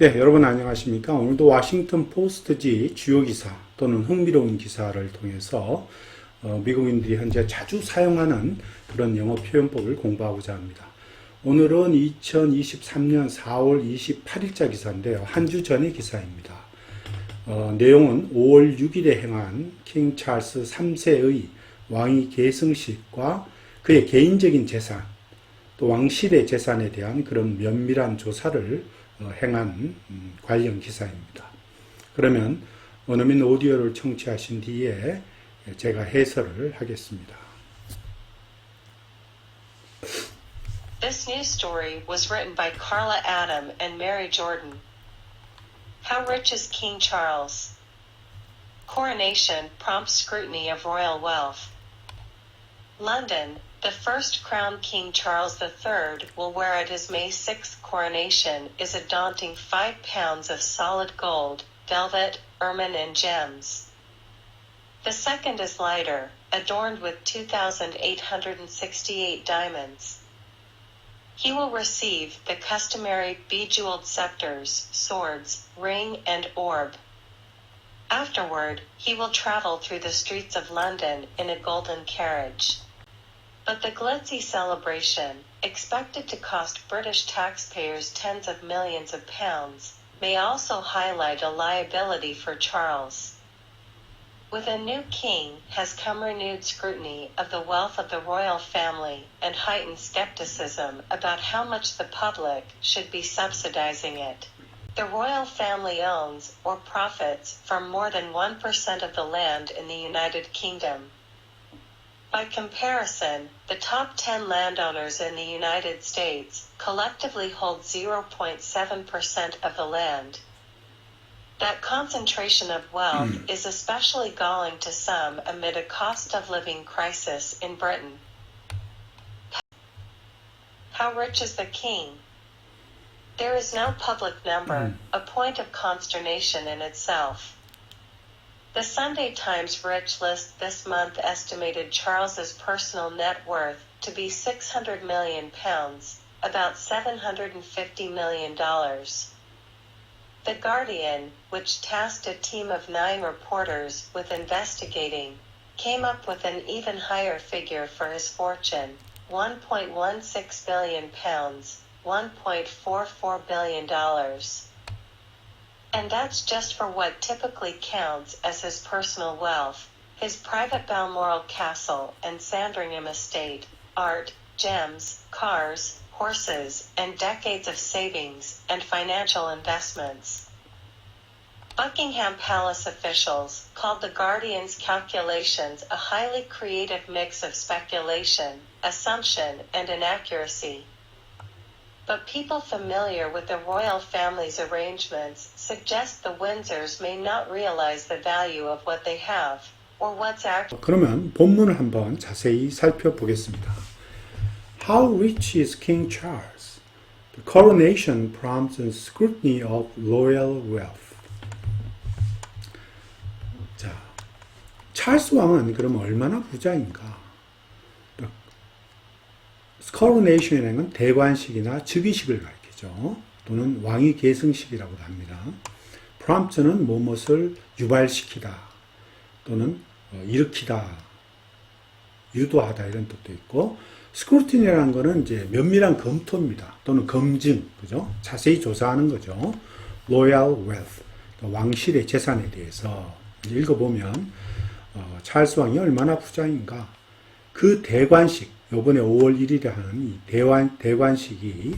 네, 여러분 안녕하십니까? 오늘도 워싱턴 포스트지 주요 기사 또는 흥미로운 기사를 통해서 미국인들이 현재 자주 사용하는 그런 영어 표현법을 공부하고자 합니다. 오늘은 2023년 4월 28일자 기사인데요. 한 주 전의 기사입니다. 내용은 5월 6일에 행한 킹 찰스 3세의 왕위 계승식과 그의 개인적인 재산, 또 왕실의 재산에 대한 그런 면밀한 조사를 행한 관련 기사입니다. 그러면 원어민 오디오를 청취하신 뒤에 제가 해설을 하겠습니다. This news story was written by Carla Adam and Mary Jordan. How rich is King Charles? Coronation prompts scrutiny of royal wealth. London, the first crowned King Charles III will wear at his May 6th coronation is a daunting 5 pounds of solid gold, velvet, ermine and gems. The second is lighter, adorned with 2,868 diamonds. He will receive the customary bejeweled scepters, swords, ring and orb. Afterward, he will travel through the streets of London in a golden carriage. But the glitzy celebration, expected to cost British taxpayers tens of millions of pounds, may also highlight a liability for Charles. With a new king has come renewed scrutiny of the wealth of the royal family and heightened skepticism about how much the public should be subsidizing it. The royal family owns or profits from more than 1% of the land in the United Kingdom. By comparison, the top 10 landowners in the United States collectively hold 0.7% of the land. That concentration of wealth is especially galling to some amid a cost of living crisis in Britain. How rich is the king? There is no public number, a point of consternation in itself. The Sunday Times Rich List this month estimated Charles's personal net worth to be £600 million, about $750 million. The Guardian, which tasked a team of 9 reporters with investigating, came up with an even higher figure for his fortune, £1.16 billion, $1.44 billion. And that's just for what typically counts as his personal wealth, his private Balmoral castle and Sandringham estate, art, gems, cars, horses, and decades of savings and financial investments. Buckingham Palace officials called the Guardian's calculations a highly creative mix of speculation, assumption, and inaccuracy. But people familiar with the royal family's arrangements suggest the Windsors may not realize the value of what they have, or what's actually. 그러면 본문을 한번 자세히 살펴보겠습니다. How rich is King Charles? The coronation prompts scrutiny of royal wealth. 자, 찰스 왕은 그럼 얼마나 부자인가? coronation이라는 건 대관식이나 즉위식을 가리키죠. 또는 왕위 계승식이라고도 합니다. prompt는 무엇을 유발시키다 또는 일으키다, 유도하다 이런 뜻도 있고, scrutiny라는 거는 이제 면밀한 검토입니다. 또는 검증, 그죠? 자세히 조사하는 거죠. royal wealth, 왕실의 재산에 대해서 읽어보면 찰스 왕이 얼마나 부자인가? 그 대관식, 이번에 5월 1일에 하는 이 대관식이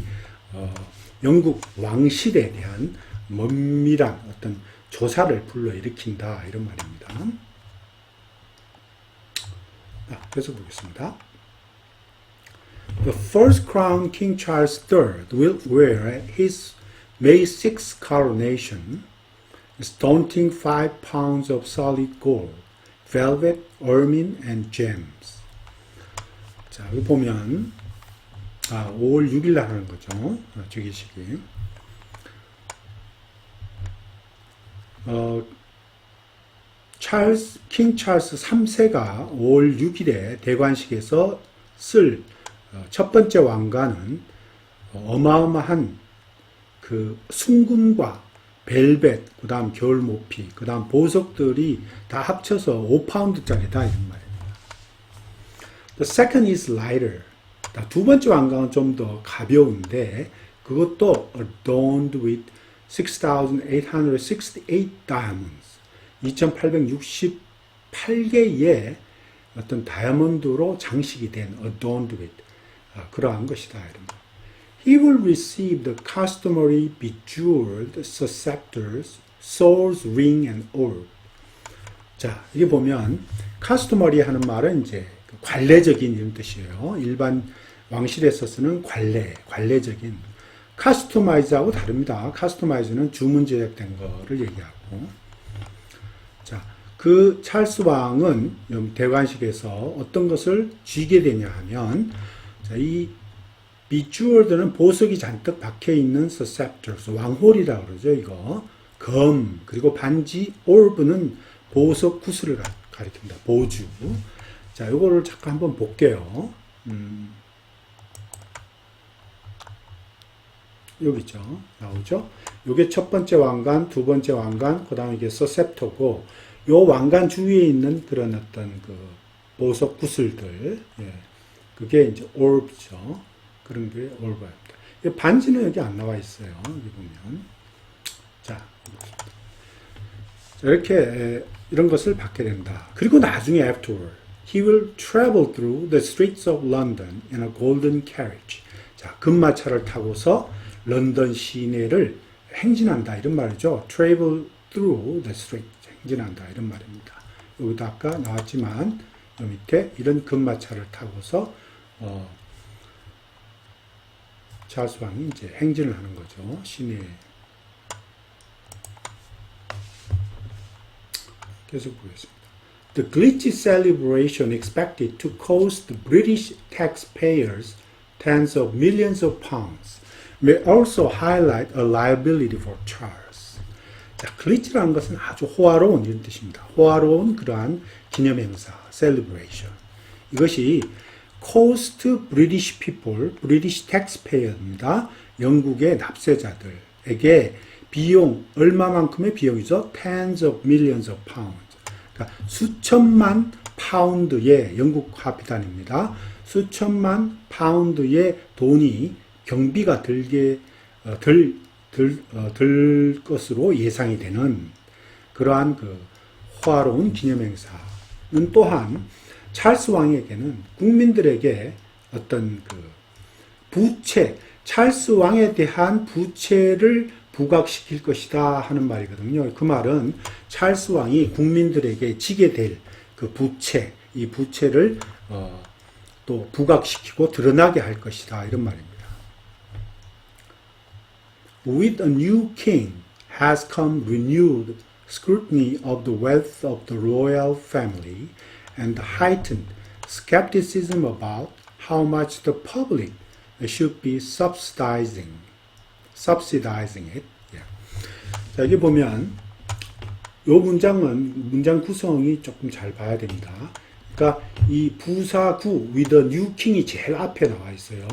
영국 왕실에 대한 면밀한 어떤 조사를 불러일으킨다 이런 말입니다. 계속 보겠습니다. The first crowned King Charles III will wear at his May 6th coronation is daunting 5 pounds of solid gold, velvet, ermine, and gems. 자, 여기 보면 5월 6일 날 하는 거죠. 즉위식이. 킹 찰스 3세가 5월 6일에 대관식에서 쓸 첫 번째 왕관은 어마어마한 그 순금과 벨벳, 그 다음 겨울 모피, 그 다음 보석들이 다 합쳐서 5파운드짜리다 이런 말입니다. The second is lighter. 두 번째 왕관은 좀 더 가벼운데 그것도 adorned with 6,868 diamonds. 2,868개의 어떤 다이아몬드로 장식이 된 adorned with 그러한 것이다. 이런 거. He will receive the customary bejeweled scepters, swords, ring, and orb. 자, 이게 보면 customary 하는 말은 이제 관례적인 이런 뜻이에요. 일반 왕실에서 쓰는 관례적인. customize하고 다릅니다. customize는 주문 제작된 거를 얘기하고. 자, 그 찰스 왕은 대관식에서 어떤 것을 쥐게 되냐 하면, 자, 이 비주얼드는 보석이 잔뜩 박혀 있는 scepters, 왕홀이라고 그러죠, 이거. 검, 그리고 반지, 오르브는 보석 구슬을 가리킵니다. 보주. 자, 요거를 잠깐 한번 볼게요. 여기 있죠. 나오죠? 요게 첫 번째 왕관, 두 번째 왕관, 그 다음에 이게 서셉터고, 요 왕관 주위에 있는 그런 어떤 그 보석 구슬들, 예. 그게 이제 오rb죠. 그런 게 오rb입니다. 반지는 여기 안 나와 있어요. 여기 보면. 자, 이렇게 이런 것을 받게 된다. 그리고 나중에 afterward, he will travel through the streets of London in a golden carriage. 자, 금마차를 타고서 런던 시내를 행진한다 이런 말이죠. travel through the street, 행진한다 이런 말입니다. 여기도 아까 나왔지만 요 밑에 이런 금마차를 타고서 찰스 왕이 이제 행진을 하는 거죠. 시내에. 계속 보겠습니다. The glitchy celebration expected to cost the British taxpayers tens of millions of pounds may also highlight a liability for Charles. 자, 글리치라는 것은 아주 호화로운 이런 뜻입니다. 호화로운 그러한 기념행사, celebration. 이것이 cost British people, British taxpayer입니다. 영국의 납세자들에게 비용, 얼마만큼의 비용이죠? tens of millions of pounds. 그러니까 수천만 파운드의 영국 화폐단입니다. 수천만 파운드의 돈이 경비가 들 것으로 예상이 되는 그러한 그 호화로운 기념행사는 또한 찰스 왕에게는 국민들에게 어떤 그 부채, 찰스 왕에 대한 부채를 부각시킬 것이다 하는 말이거든요. 그 말은 찰스 왕이 국민들에게 지게 될 그 부채, 이 부채를 또 부각시키고 드러나게 할 것이다 이런 말입니다. With a new king has come renewed scrutiny of the wealth of the royal family and heightened skepticism about how much the public should be subsidizing it. Yeah. 자, 여기 보면 이 문장은 문장 구성이 조금 잘 봐야 됩니다. 그러니까 이 부사구 with a new king이 제일 앞에 나와 있어요.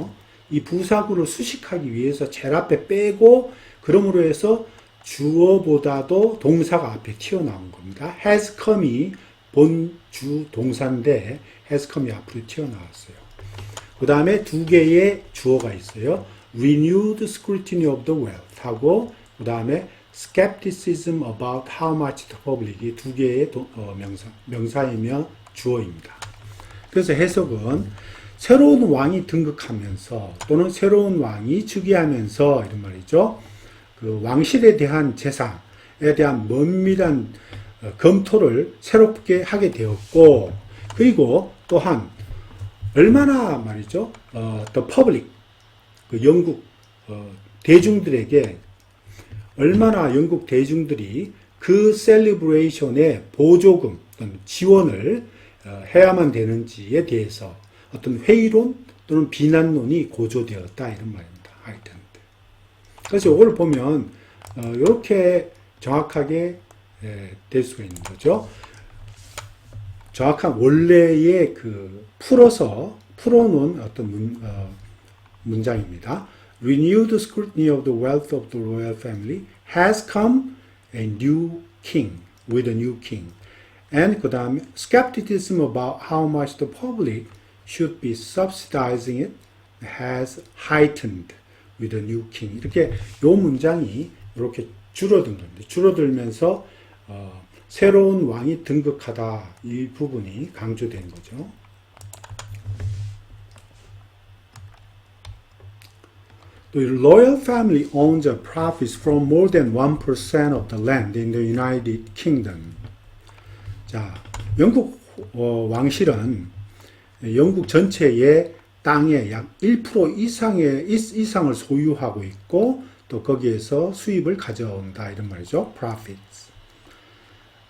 이 부사구를 수식하기 위해서 제일 앞에 빼고 그러므로 해서 주어보다도 동사가 앞에 튀어나온 겁니다. has come이 본주 동사인데 has come이 앞으로 튀어나왔어요. 그 다음에 두 개의 주어가 있어요. renewed scrutiny of the wealth 하고 그 다음에 skepticism about how much the public 이 두 개의 명사이며 주어입니다. 그래서 해석은 새로운 왕이 등극하면서 또는 새로운 왕이 즉위하면서 이런 말이죠. 그 왕실에 대한 재산에 대한 면밀한 검토를 새롭게 하게 되었고 그리고 또한 얼마나 말이죠. the public 그 영국 대중들에게 얼마나 영국 대중들이 그 셀리브레이션에 보조금 또는 지원을 해야만 되는지에 대해서 어떤 회의론 또는 비난론이 고조되었다 이런 말입니다. 하여튼 그래서 이걸 보면 이렇게 정확하게 될 수가 있는 거죠. 정확한 원래의 그 풀어놓은 어떤 문장입니다. renewed scrutiny of the wealth of the royal family, has come a new king, with a new king. And 그 다음에 skepticism about how much the public should be subsidizing it has heightened with a new king. 이렇게 요 문장이 이렇게 줄어든 겁니다. 줄어들면서 새로운 왕이 등극하다 이 부분이 강조된 거죠. The royal family owns or profits from more than 1% of the land in the United Kingdom. 자, 영국 왕실은 영국 전체의 땅의 약 1% 이상을 소유하고 있고 또 거기에서 수입을 가져온다 이런 말이죠. Profits.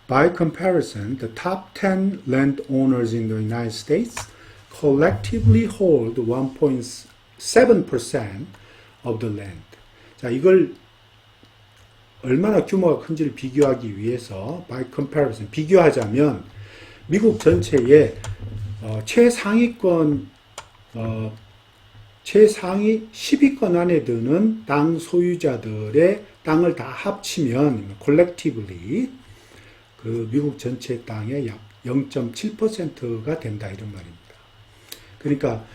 By comparison, the top 10 landowners in the United States collectively hold 1.7% of the land. 자, 이걸 얼마나 규모가 큰지를 비교하기 위해서 by comparison, 비교하자면 미국 전체의 최상위 10위권 안에 드는 땅 소유자들의 땅을 다 합치면 collectively 그 미국 전체 땅의 약 0.7%가 된다 이런 말입니다. 그러니까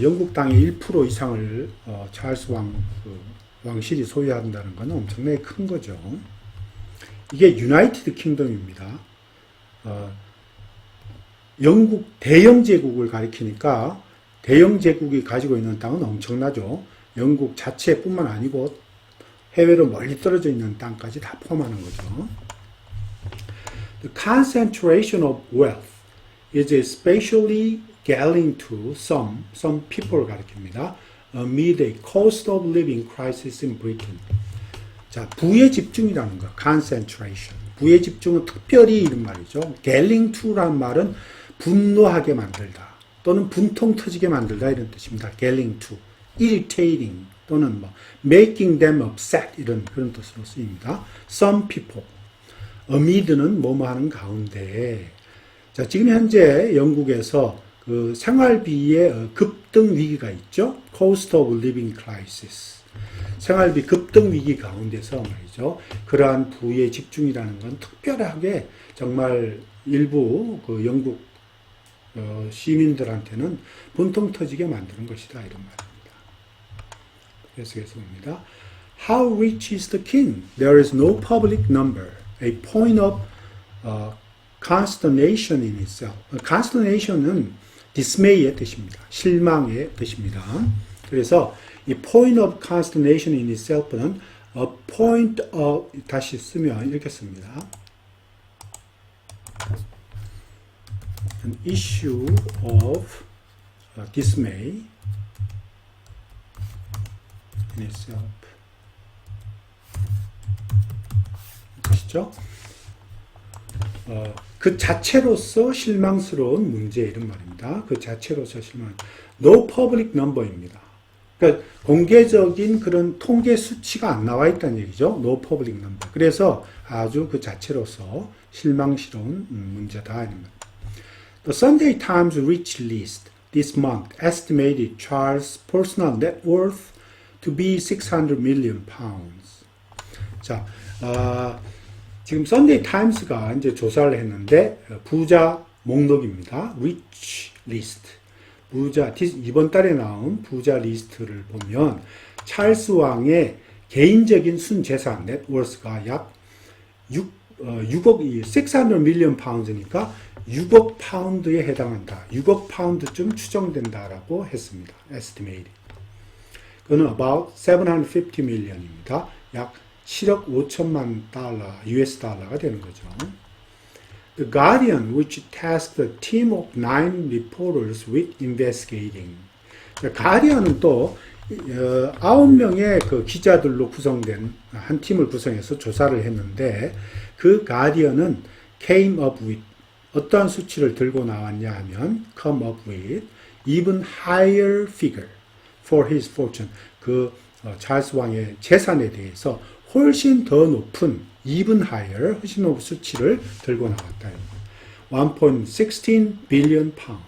영국 땅의 1% 이상을 찰스 왕실이 소유한다는 건 엄청나게 큰 거죠. 이게 유나이티드 킹덤입니다. 영국 대영 제국을 가리키니까 대영 제국이 가지고 있는 땅은 엄청나죠. 영국 자체뿐만 아니고 해외로 멀리 떨어져 있는 땅까지 다 포함하는 거죠. The concentration of wealth is especially galling to some people을 가리킵니다. Amid a cost of living crisis in Britain. 자, 부의 집중이라는 거, concentration. 부의 집중은 특별히 이런 말이죠. galling to라는 말은 분노하게 만들다 또는 분통 터지게 만들다 이런 뜻입니다. galling to, irritating 또는 making them upset 이런 그런 뜻으로 쓰입니다. Some people. amid는 뭐뭐 하는 가운데. 자, 지금 현재 영국에서 그 생활비의 급등 위기가 있죠. Cost of living crisis. 생활비 급등 위기 가운데서 말이죠. 그러한 부의 집중이라는 건 특별하게 정말 일부 그 영국 시민들한테는 분통 터지게 만드는 것이다 이런 말입니다. 계속해서 How rich is the king? There is no public number. A point of consternation in itself. consternation은 dismay의 뜻입니다. 실망의 뜻입니다. 그래서 이 point of consternation in itself는 a point of 다시 쓰면 이렇게 씁니다. An issue of dismay in itself. 뜻이죠? 그 자체로서 실망스러운 문제 이런 말입니다. 그 자체로서 실망. No public number입니다. 그러니까 공개적인 그런 통계 수치가 안 나와 있다는 얘기죠. No public number. 그래서 아주 그 자체로서 실망스러운 문제다 이런 말. The Sunday Times Rich List this month estimated Charles' personal net worth to be 600 million pounds. 자, 지금 썬데이 타임스가 이제 조사를 했는데 부자 목록입니다. Rich List. 부자 이번 달에 나온 부자 리스트를 보면 찰스 왕의 개인적인 순재산 넷워스가 약 6억 600 밀리언 파운드니까 6억 파운드에 해당한다. 6억 파운드쯤 추정된다라고 했습니다. Estimate. 그거는 about 750 million입니다. 약 7억 5천만 달러, US 달러가 되는 거죠. The Guardian, which tasked a team of 9 reporters with investigating. 가디언은 또 9명의 그 기자들로 구성된 한 팀을 구성해서 조사를 했는데 그 가디언은 came up with 어떠한 수치를 들고 나왔냐 하면 come up with even higher figure for his fortune. 그 찰스 왕의 재산에 대해서 훨씬 더 높은 even higher, 훨씬 높은 수치를 들고 나왔다. 1.16 billion pounds,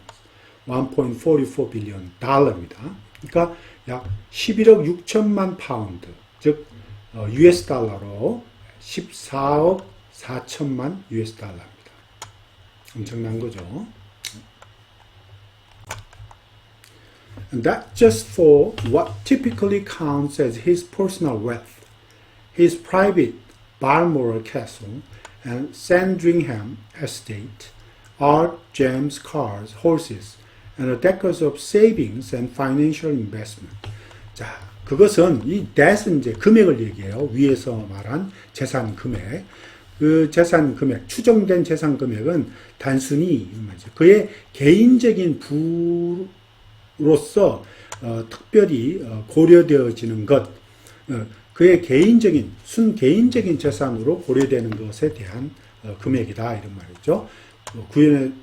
1.44 billion 달러입니다. 그러니까 약 11억 6천만 파운드, 즉 US 달러로 14억 4천만 US 달러입니다. 엄청난 거죠. And that's just for what typically counts as his personal wealth. His private Balmoral Castle and Sandringham Estate are gems, cars, horses, and decades of savings and financial investment. 자, 그것은 이 debt은 이제 금액을 얘기해요. 위에서 말한 재산 금액. 그 재산 금액, 추정된 재산 금액은 단순히 그의 개인적인 부로서 특별히 고려되어지는 것, 그의 개인적인 순개인적인 재산으로 고려되는 것에 대한 금액이다 이런 말이죠.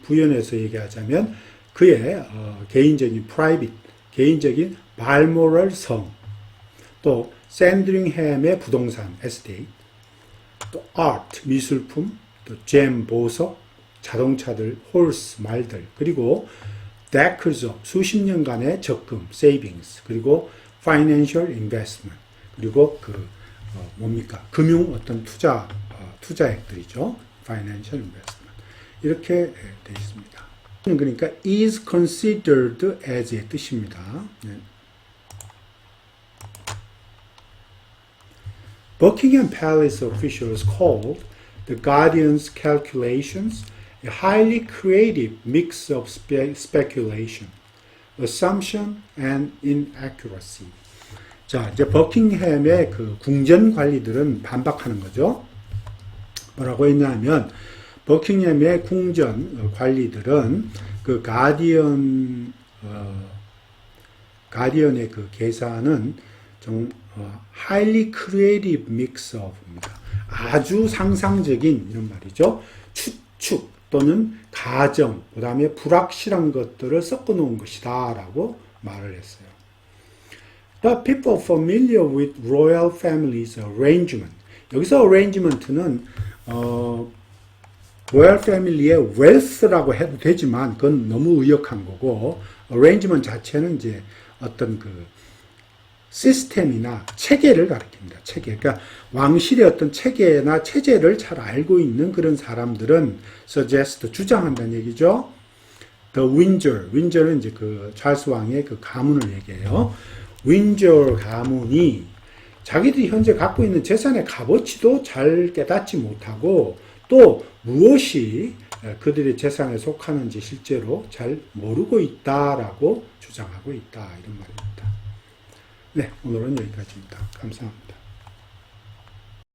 부연해서 얘기하자면 그의 개인적인 private, 개인적인 발모럴 성, 또 샌드링햄의 부동산 에스테이트, 또 art 미술품, 또 잼 보석, 자동차들, 홀스 말들, 그리고 decades of 수십 년간의 적금 savings, 그리고 financial investment, 그리고 뭡니까 금융 어떤 투자액들이죠. financial investment 이렇게 되어 있습니다. 그러니까 is considered as의 뜻입니다. 네. Buckingham Palace officials called the Guardian's calculations a highly creative mix of speculation, assumption, and inaccuracy. 자, 이제 버킹햄의 그 궁전 관리들은 반박하는 거죠. 뭐라고 했냐면, 버킹햄의 궁전 관리들은 그 가디언의 그 계산은 좀 highly creative mix of입니다. 아주 상상적인 이런 말이죠. 추측 또는 가정, 그 다음에 불확실한 것들을 섞어 놓은 것이다 라고 말을 했어요. The people familiar with royal family's arrangement. 여기서 arrangement는 royal family의 wealth라고 해도 되지만 그건 너무 의역한 거고 arrangement 자체는 이제 어떤 그 시스템이나 체계를 가리킵니다. 체계. 그러니까 왕실의 어떤 체계나 체제를 잘 알고 있는 그런 사람들은 suggest 주장한다는 얘기죠. The Windsor는 이제 그 찰스 왕의 그 가문을 얘기해요. 윈저 가문이 자기들이 현재 갖고 있는 재산의 값어치도 잘 깨닫지 못하고 또 무엇이 그들의 재산에 속하는지 실제로 잘 모르고 있다라고 주장하고 있다 이런 말입니다. 네, 오늘은 여기까지입니다. 감사합니다.